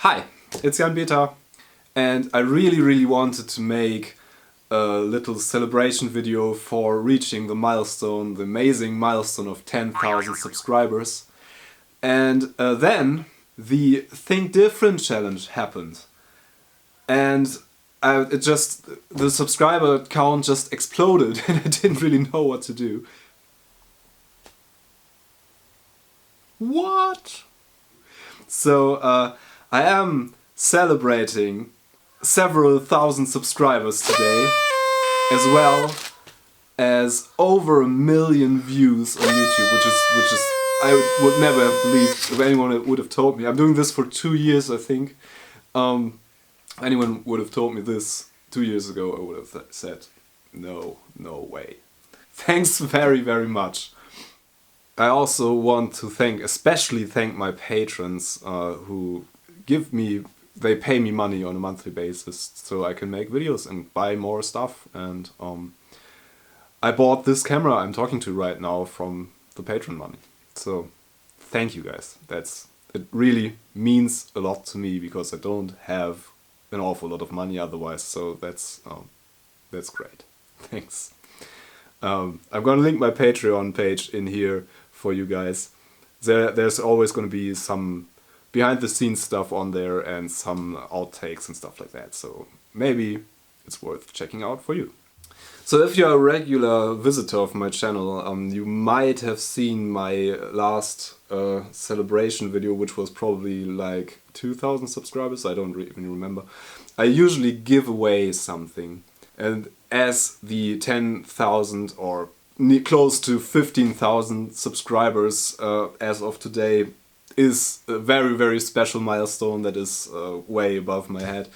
Hi, it's Jan Beta, and I really wanted to make a little celebration video for reaching the milestone, the amazing milestone of 10,000 subscribers. And then the Think Different challenge happened. And the subscriber count just exploded and I didn't really know what to do. What? So I am celebrating several thousand subscribers today, as well as over 1 million views on YouTube, which is I would never have believed if anyone would have told me. I'm doing this for 2 years, I think. Anyone would have told me this 2 years ago, I would have said, no way. Thanks very much. I also want to especially thank my patrons who they pay me money on a monthly basis so I can make videos and buy more stuff. And I bought this camera I'm talking to right now from the patron money. So thank you guys. It really means a lot to me because I don't have an awful lot of money otherwise. So that's great. Thanks. I'm gonna link my Patreon page in here for you guys. There's always gonna be some behind the scenes stuff on there and some outtakes and stuff like that. So maybe it's worth checking out for you. So if you're a regular visitor of my channel, you might have seen my last celebration video, which was probably like 2,000 subscribers, I don't even remember. I usually give away something, and as the 10,000 or close to 15,000 subscribers as of today is a very special milestone that is way above my head,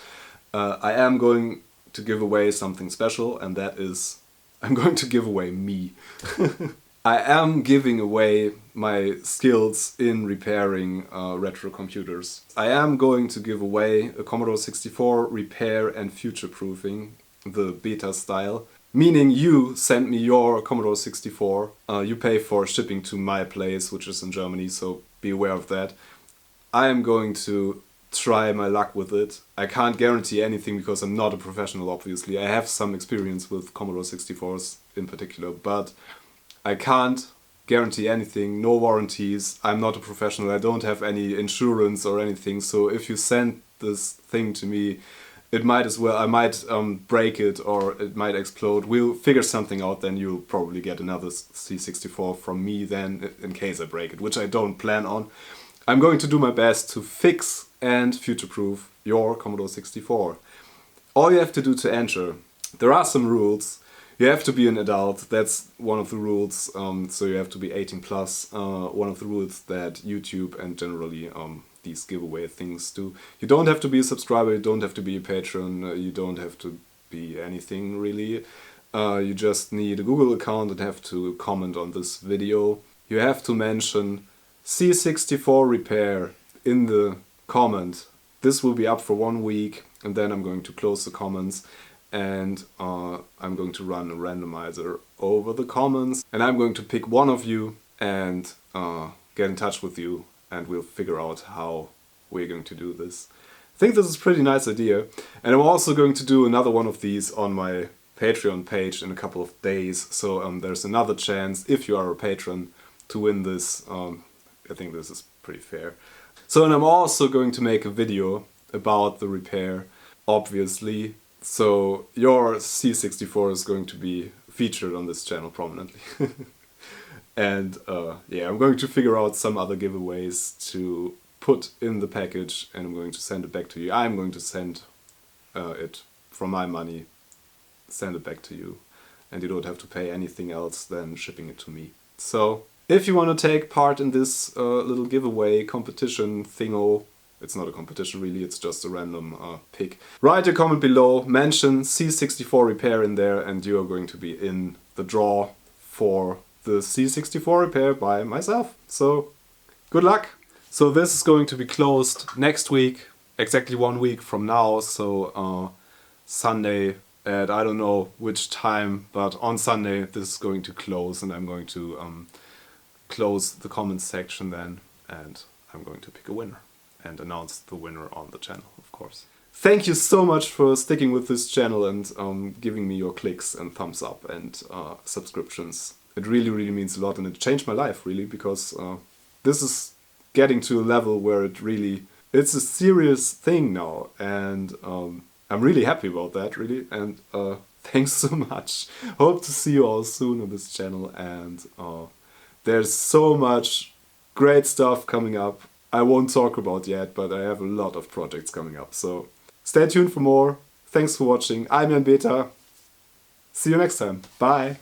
I am going to give away something special, and that is, I'm going to give away me. I am giving away my skills in repairing retro computers. I am going to give away a Commodore 64 repair and future-proofing, the beta style. Meaning you send me your Commodore 64, you pay for shipping to my place, which is in Germany, so be aware of that. I am going to try my luck with it. I can't guarantee anything because I'm not a professional, obviously. I have some experience with Commodore 64s in particular, but I can't guarantee anything, no warranties. I'm not a professional, I don't have any insurance or anything, so if you send this thing to me, I might break it or it might explode. We'll figure something out, then you'll probably get another C64 from me then, in case I break it, which I don't plan on. I'm going to do my best to fix and future-proof your Commodore 64. All you have to do to enter, there are some rules. You have to be an adult, that's one of the rules, so you have to be 18 plus. One of the rules that YouTube and generally these giveaway things do. You don't have to be a subscriber, you don't have to be a patron, you don't have to be anything really. You just need a Google account and have to comment on this video. You have to mention C64 repair in the comment. This will be up for 1 week and then I'm going to close the comments and I'm going to run a randomizer over the comments and I'm going to pick one of you and get in touch with you and we'll figure out how we're going to do this. I think this is a pretty nice idea, and I'm also going to do another one of these on my Patreon page in a couple of days, so there's another chance, if you are a patron, to win this. I think this is pretty fair. So, and I'm also going to make a video about the repair, obviously, so your C64 is going to be featured on this channel prominently. And yeah, I'm going to figure out some other giveaways to put in the package and I'm going to send it back to you. I'm going to send it from my money, send it back to you, and you don't have to pay anything else than shipping it to me. So if you want to take part in this little giveaway competition thingo, it's not a competition really, it's just a random pick. Write a comment below, mention C64 repair in there and you are going to be in the draw for the C64 repair by myself. So good luck! So this is going to be closed next week, exactly 1 week from now, so Sunday at I don't know which time, but on Sunday this is going to close and I'm going to close the comments section then and I'm going to pick a winner. and announce the winner on the channel, of course. Thank you so much for sticking with this channel and giving me your clicks and thumbs up and subscriptions. It really, really means a lot, and it changed my life, really, because this is getting to a level where it's a serious thing now, and I'm really happy about that, really, and thanks so much. Hope to see you all soon on this channel, and there's so much great stuff coming up. I won't talk about yet, but I have a lot of projects coming up, so stay tuned for more. Thanks for watching. I'm Jan Beta. See you next time. Bye.